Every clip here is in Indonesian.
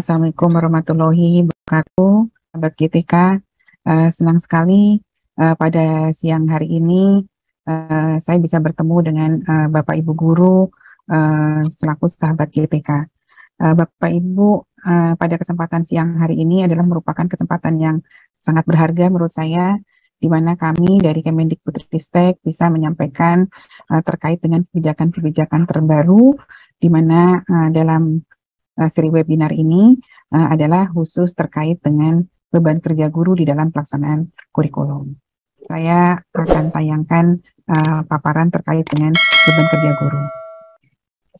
Assalamualaikum warahmatullahi wabarakatuh, sahabat GTK. Senang sekali pada siang hari ini saya bisa bertemu dengan Bapak Ibu Guru selaku sahabat GTK. Bapak Ibu, pada kesempatan siang hari ini adalah merupakan kesempatan yang sangat berharga menurut saya, di mana kami dari Kemendikbudristek bisa menyampaikan terkait dengan kebijakan-kebijakan terbaru, di mana dalam seri webinar ini adalah khusus terkait dengan beban kerja guru di dalam pelaksanaan kurikulum. Saya akan tayangkan paparan terkait dengan beban kerja guru.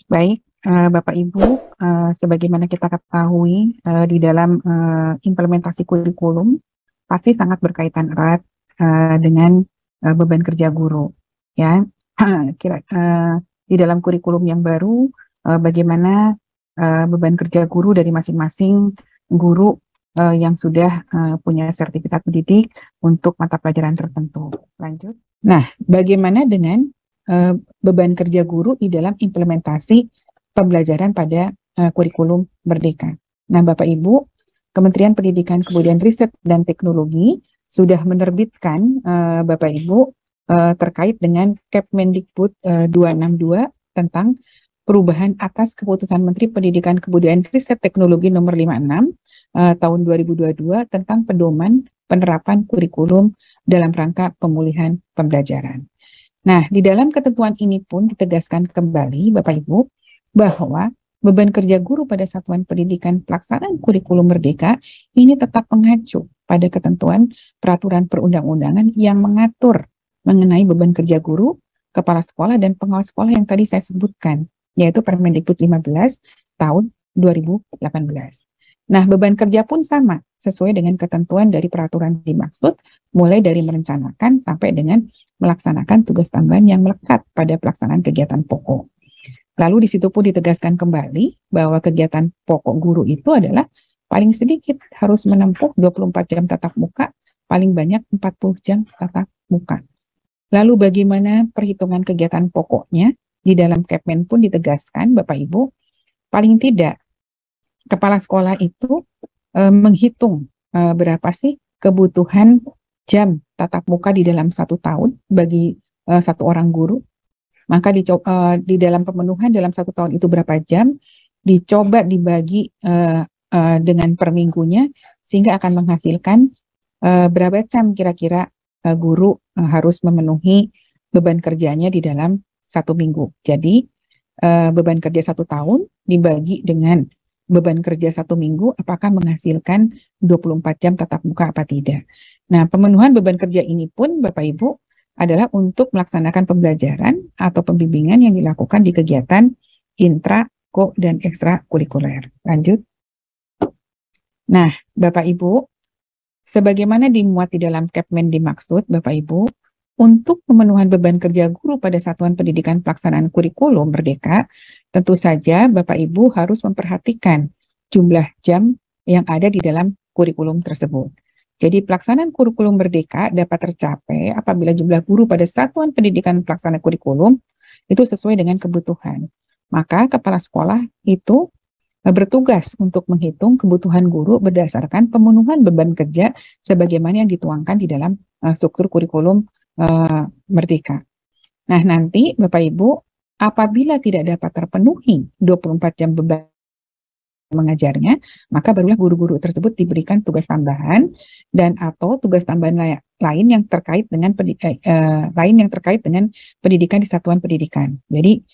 Baik, Bapak Ibu, sebagaimana kita ketahui di dalam implementasi kurikulum pasti sangat berkaitan erat dengan beban kerja guru. Ya, di dalam kurikulum yang baru, bagaimana beban kerja guru dari masing-masing guru yang sudah punya sertifikat pendidik untuk mata pelajaran tertentu. Lanjut. Nah, bagaimana dengan beban kerja guru di dalam implementasi pembelajaran pada kurikulum Merdeka? Nah, Bapak Ibu, Kementerian Pendidikan Kebudayaan Riset dan Teknologi sudah menerbitkan Bapak Ibu terkait dengan Kepmendikbud 262 tentang perubahan atas keputusan Menteri Pendidikan Kebudayaan Riset Teknologi nomor 56 tahun 2022 tentang pedoman penerapan kurikulum dalam rangka pemulihan pembelajaran. Nah, di dalam ketentuan ini pun ditegaskan kembali Bapak Ibu bahwa beban kerja guru pada satuan pendidikan pelaksanaan kurikulum Merdeka ini tetap mengacu pada ketentuan peraturan perundang-undangan yang mengatur mengenai beban kerja guru, kepala sekolah, dan pengawas sekolah yang tadi saya sebutkan, yaitu Permendikbud 15 tahun 2018. Nah, beban kerja pun sama, sesuai dengan ketentuan dari peraturan dimaksud, mulai dari merencanakan sampai dengan melaksanakan tugas tambahan yang melekat pada pelaksanaan kegiatan pokok. Lalu di situ pun ditegaskan kembali bahwa kegiatan pokok guru itu adalah paling sedikit harus menempuh 24 jam tatap muka, paling banyak 40 jam tatap muka. Lalu bagaimana perhitungan kegiatan pokoknya? Di dalam Kepmen pun ditegaskan, Bapak Ibu, paling tidak kepala sekolah itu menghitung berapa sih kebutuhan jam tatap muka di dalam 1 tahun bagi satu orang guru. Maka di dalam pemenuhan dalam 1 tahun itu berapa jam, dicoba dibagi dengan per minggunya, sehingga akan menghasilkan berapa jam kira-kira guru harus memenuhi beban kerjanya di dalam 1 minggu. Jadi beban kerja 1 tahun dibagi dengan beban kerja 1 minggu, apakah menghasilkan 24 jam tatap muka apa tidak. Nah, pemenuhan beban kerja ini pun Bapak Ibu adalah untuk melaksanakan pembelajaran atau pembimbingan yang dilakukan di kegiatan intra, ko, dan ekstrakurikuler. Lanjut. Nah, Bapak Ibu, sebagaimana dimuat di dalam Kepmen dimaksud, Bapak Ibu, untuk pemenuhan beban kerja guru pada satuan pendidikan pelaksanaan kurikulum Merdeka, tentu saja Bapak Ibu harus memperhatikan jumlah jam yang ada di dalam kurikulum tersebut. Jadi pelaksanaan kurikulum Merdeka dapat tercapai apabila jumlah guru pada satuan pendidikan pelaksanaan kurikulum itu sesuai dengan kebutuhan. Maka kepala sekolah itu bertugas untuk menghitung kebutuhan guru berdasarkan pemenuhan beban kerja sebagaimana yang dituangkan di dalam struktur kurikulum Merdeka. Nah, nanti Bapak Ibu, apabila tidak dapat terpenuhi 24 jam beban mengajarnya, maka barulah guru-guru tersebut diberikan tugas tambahan dan atau tugas tambahan lain yang terkait dengan pendidikan di satuan pendidikan. Jadi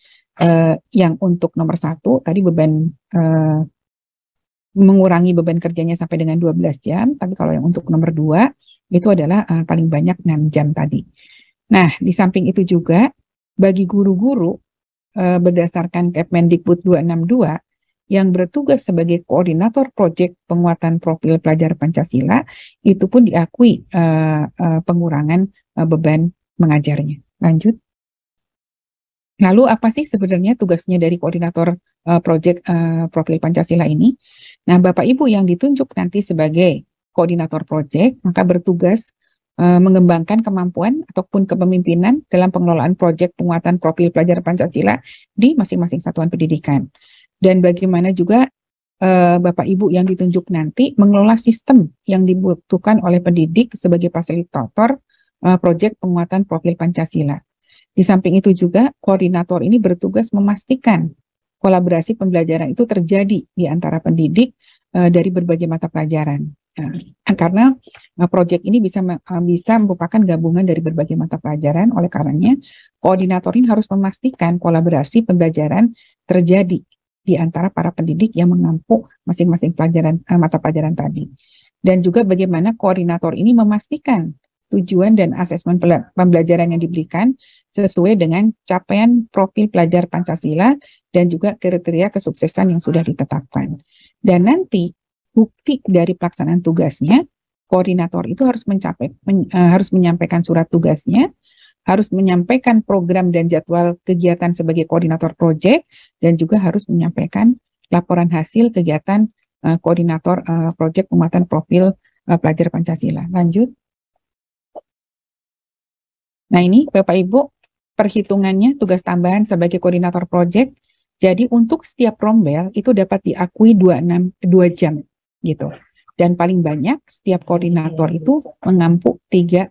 yang untuk nomor 1 tadi beban mengurangi beban kerjanya sampai dengan 12 jam, tapi kalau yang untuk nomor 2 itu adalah paling banyak 6 jam tadi. Nah, di samping itu juga bagi guru-guru berdasarkan Kepmendikbud 262 yang bertugas sebagai koordinator proyek penguatan profil pelajar Pancasila, itu pun diakui pengurangan beban mengajarnya. Lanjut. Lalu apa sih sebenarnya tugasnya dari koordinator proyek profil Pancasila ini? Nah, Bapak Ibu yang ditunjuk nanti sebagai koordinator proyek, maka bertugas mengembangkan kemampuan ataupun kepemimpinan dalam pengelolaan proyek penguatan profil pelajar Pancasila di masing-masing satuan pendidikan. Dan bagaimana juga Bapak Ibu yang ditunjuk nanti mengelola sistem yang dibutuhkan oleh pendidik sebagai fasilitator proyek penguatan profil Pancasila. Di samping itu juga koordinator ini bertugas memastikan kolaborasi pembelajaran itu terjadi di antara pendidik dari berbagai mata pelajaran. Karena proyek ini bisa merupakan gabungan dari berbagai mata pelajaran, oleh karenanya koordinator ini harus memastikan kolaborasi pembelajaran terjadi di antara para pendidik yang mengampu masing-masing mata pelajaran tadi. Dan juga bagaimana koordinator ini memastikan tujuan dan asesmen pembelajaran yang diberikan sesuai dengan capaian profil pelajar Pancasila dan juga kriteria kesuksesan yang sudah ditetapkan. Dan nanti bukti dari pelaksanaan tugasnya, koordinator itu harus menyampaikan surat tugasnya, harus menyampaikan program dan jadwal kegiatan sebagai koordinator proyek, dan juga harus menyampaikan laporan hasil kegiatan koordinator proyek penguatan profil pelajar Pancasila. Lanjut. Nah ini Bapak Ibu, perhitungannya tugas tambahan sebagai koordinator proyek. Jadi untuk setiap rombel itu dapat diakui 2 jam gitu. Dan paling banyak setiap koordinator itu mengampu 3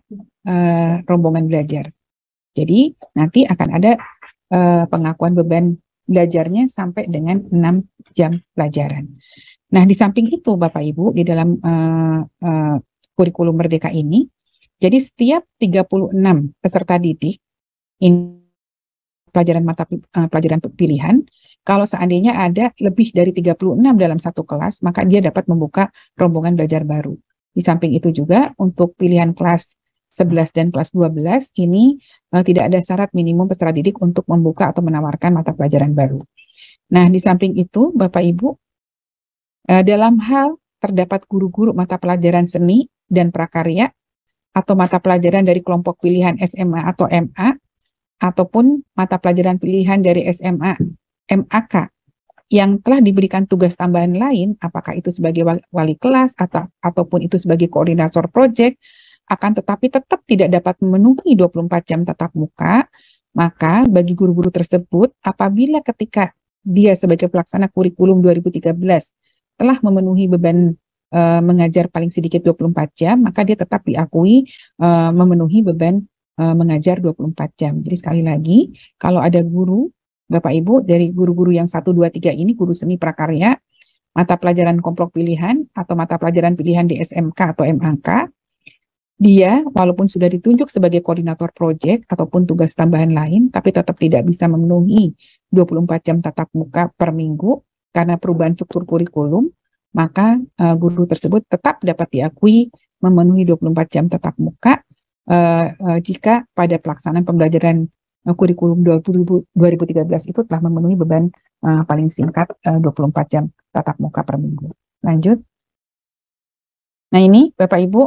rombongan belajar. Jadi nanti akan ada pengakuan beban belajarnya sampai dengan 6 jam pelajaran. Nah di samping itu Bapak Ibu, di dalam kurikulum Merdeka ini, jadi setiap 36 peserta didik ini pelajaran pilihan, kalau seandainya ada lebih dari 36 dalam satu kelas, maka dia dapat membuka rombongan belajar baru. Di samping itu juga untuk pilihan kelas 11 dan kelas 12 ini tidak ada syarat minimum peserta didik untuk membuka atau menawarkan mata pelajaran baru. Nah, di samping itu Bapak Ibu, dalam hal terdapat guru-guru mata pelajaran seni dan prakarya atau mata pelajaran dari kelompok pilihan SMA atau MA, ataupun mata pelajaran pilihan dari SMA MAK yang telah diberikan tugas tambahan lain, apakah itu sebagai wali kelas ataupun itu sebagai koordinator proyek, akan tetapi tetap tidak dapat memenuhi 24 jam tatap muka, maka bagi guru-guru tersebut, apabila ketika dia sebagai pelaksana kurikulum 2013 telah memenuhi beban mengajar paling sedikit 24 jam, maka dia tetap diakui memenuhi beban mengajar 24 jam. Jadi sekali lagi, kalau ada guru, Bapak Ibu, dari guru-guru yang 1, 2, 3 ini, guru seni prakarya, mata pelajaran kelompok pilihan, atau mata pelajaran pilihan di SMK atau MAK, dia walaupun sudah ditunjuk sebagai koordinator proyek ataupun tugas tambahan lain, tapi tetap tidak bisa memenuhi 24 jam tatap muka per minggu karena perubahan struktur kurikulum, maka guru tersebut tetap dapat diakui memenuhi 24 jam tatap muka jika pada pelaksanaan pembelajaran kurikulum 2013 itu telah memenuhi beban paling singkat 24 jam tatap muka per minggu. Lanjut. Nah ini Bapak Ibu,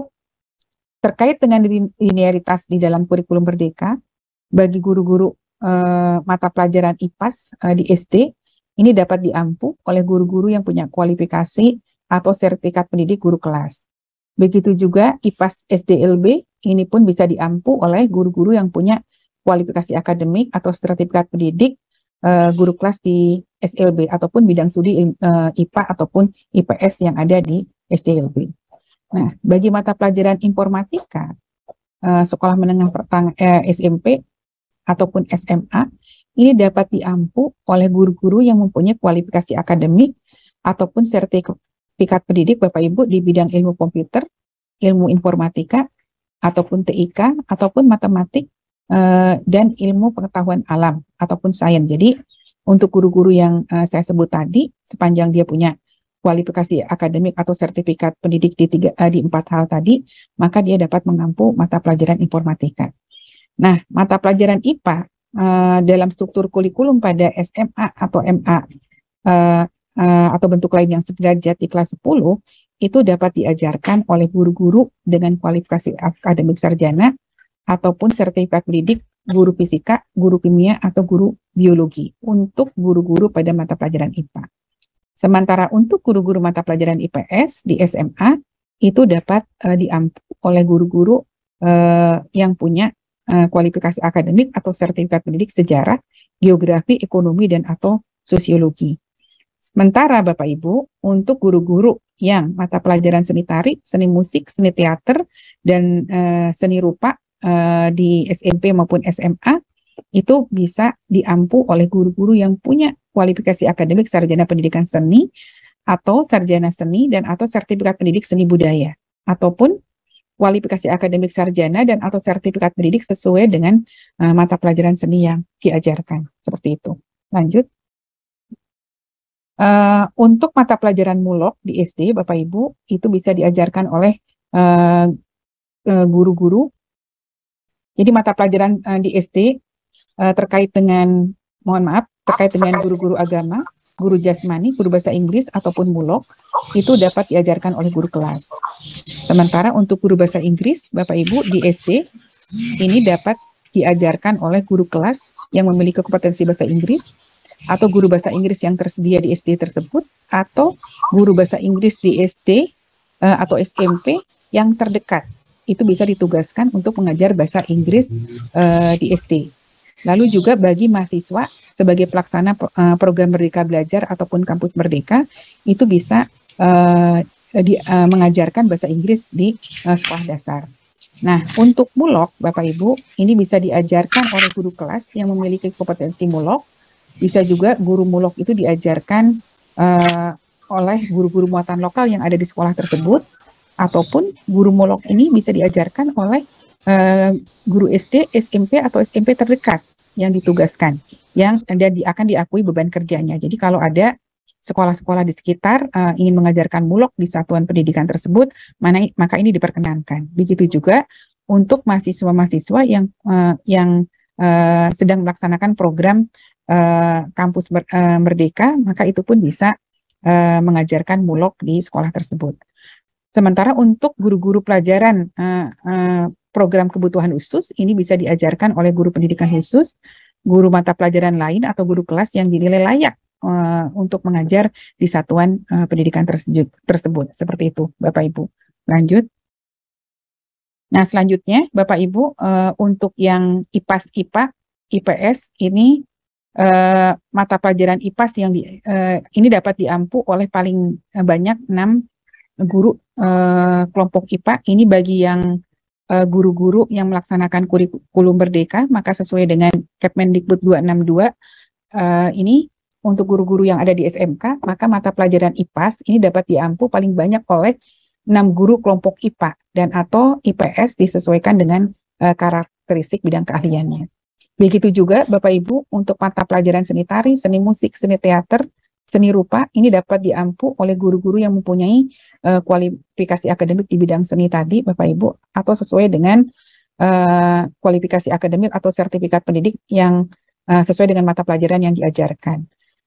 terkait dengan linearitas di dalam kurikulum Merdeka, bagi guru-guru mata pelajaran IPAS di SD, ini dapat diampu oleh guru-guru yang punya kualifikasi atau sertifikat pendidik guru kelas. Begitu juga IPAS SDLB, ini pun bisa diampu oleh guru-guru yang punya kualifikasi akademik atau sertifikat pendidik guru kelas di SLB ataupun bidang studi IPA ataupun IPS yang ada di SDLB. Nah, bagi mata pelajaran informatika, sekolah menengah SMP ataupun SMA, ini dapat diampu oleh guru-guru yang mempunyai kualifikasi akademik ataupun sertifikat pendidik Bapak Ibu di bidang ilmu komputer, ilmu informatika, ataupun TIK, ataupun matematik, dan ilmu pengetahuan alam, ataupun sains. Jadi, untuk guru-guru yang saya sebut tadi, sepanjang dia punya kualifikasi akademik atau sertifikat pendidik di 4 hal tadi, maka dia dapat mengampu mata pelajaran informatika. Nah, mata pelajaran IPA dalam struktur kurikulum pada SMA atau MA atau bentuk lain yang sederajat di kelas 10, itu dapat diajarkan oleh guru-guru dengan kualifikasi akademik sarjana ataupun sertifikat pendidik guru fisika, guru kimia, atau guru biologi untuk guru-guru pada mata pelajaran IPA. Sementara untuk guru-guru mata pelajaran IPS di SMA, itu dapat diampu oleh guru-guru yang punya kualifikasi akademik atau sertifikat pendidik sejarah, geografi, ekonomi, dan atau sosiologi. Sementara Bapak Ibu, untuk guru-guru yang mata pelajaran seni tari, seni musik, seni teater, dan seni rupa di SMP maupun SMA, itu bisa diampu oleh guru-guru yang punya kualifikasi akademik sarjana pendidikan seni, atau sarjana seni, dan atau sertifikat pendidik seni budaya, ataupun kualifikasi akademik sarjana dan atau sertifikat pendidik sesuai dengan mata pelajaran seni yang diajarkan. Seperti itu. Lanjut. Untuk mata pelajaran mulok di SD, Bapak Ibu, itu bisa diajarkan oleh guru-guru. Jadi mata pelajaran di SD terkait dengan, mohon maaf, terkait dengan guru-guru agama, guru jasmani, guru bahasa Inggris, ataupun mulok, itu dapat diajarkan oleh guru kelas. Sementara untuk guru bahasa Inggris, Bapak Ibu, di SD, ini dapat diajarkan oleh guru kelas yang memiliki kompetensi bahasa Inggris, atau guru bahasa Inggris yang tersedia di SD tersebut, atau guru bahasa Inggris di SD atau SMP yang terdekat. Itu bisa ditugaskan untuk mengajar bahasa Inggris di SD. Lalu juga bagi mahasiswa sebagai pelaksana program Merdeka Belajar ataupun Kampus Merdeka, itu bisa mengajarkan bahasa Inggris di sekolah dasar. Nah, untuk mulok, Bapak Ibu, ini bisa diajarkan oleh guru kelas yang memiliki kompetensi mulok. Bisa juga guru mulok itu diajarkan oleh guru-guru muatan lokal yang ada di sekolah tersebut, ataupun guru mulok ini bisa diajarkan oleh guru SD, SMP, atau SMP terdekat yang ditugaskan, yang akan diakui beban kerjanya. Jadi kalau ada sekolah-sekolah di sekitar ingin mengajarkan mulok di satuan pendidikan tersebut, maka ini diperkenankan. Begitu juga untuk mahasiswa-mahasiswa yang sedang melaksanakan program Kampus Merdeka, maka itu pun bisa mengajarkan mulok di sekolah tersebut. Sementara untuk guru-guru pelajaran program kebutuhan khusus, ini bisa diajarkan oleh guru pendidikan khusus, guru mata pelajaran lain, atau guru kelas yang dinilai layak untuk mengajar di satuan pendidikan tersebut. Seperti itu, Bapak Ibu. Lanjut. Nah, selanjutnya, Bapak Ibu, untuk yang IPAS-IPA, IPS, ini mata pelajaran IPAS yang ini dapat diampu oleh paling banyak 6 guru kelompok IPA. Ini bagi yang guru-guru yang melaksanakan kurikulum Merdeka, maka sesuai dengan Kepmendikbud 262 ini untuk guru-guru yang ada di SMK, maka mata pelajaran IPAS ini dapat diampu paling banyak oleh 6 guru kelompok IPA dan atau IPS disesuaikan dengan karakteristik bidang keahliannya. Begitu juga Bapak Ibu untuk mata pelajaran seni tari, seni musik, seni teater, seni rupa, ini dapat diampu oleh guru-guru yang mempunyai kualifikasi akademik di bidang seni tadi, Bapak Ibu, atau sesuai dengan kualifikasi akademik atau sertifikat pendidik yang sesuai dengan mata pelajaran yang diajarkan.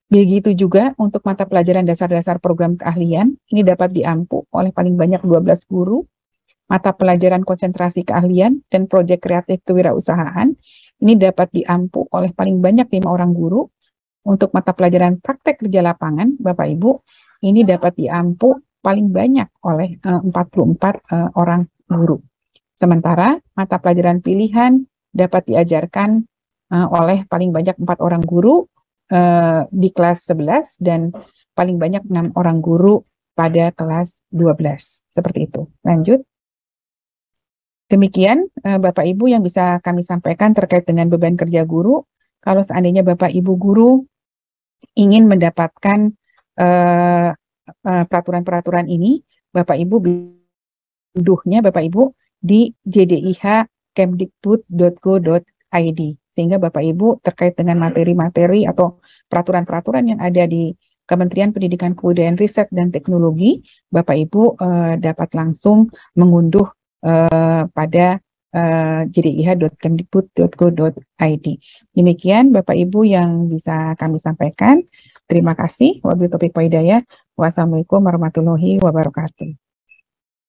Begitu juga untuk mata pelajaran dasar-dasar program keahlian, ini dapat diampu oleh paling banyak 12 guru, mata pelajaran konsentrasi keahlian dan proyek kreatif kewirausahaan, ini dapat diampu oleh paling banyak 5 orang guru. Untuk mata pelajaran praktek kerja lapangan, Bapak Ibu, ini dapat diampu paling banyak oleh 44 orang guru. Sementara mata pelajaran pilihan dapat diajarkan oleh paling banyak 4 orang guru di kelas 11 dan paling banyak 6 orang guru pada kelas 12. Seperti itu. Lanjut. Demikian Bapak Ibu yang bisa kami sampaikan terkait dengan beban kerja guru. Kalau seandainya Bapak Ibu guru ingin mendapatkan peraturan-peraturan ini, Bapak Ibu duhnya Bapak Ibu di jdih.kemdikbud.go.id, sehingga Bapak Ibu terkait dengan materi-materi atau peraturan-peraturan yang ada di Kementerian Pendidikan Kebudayaan Riset dan Teknologi, Bapak Ibu dapat langsung mengunduh pada jdih.kemdikbud.go.id. Demikian Bapak Ibu yang bisa kami sampaikan. Terima kasih. Wabillahi taufiq wal hidayah. Wassalamualaikum warahmatullahi wabarakatuh.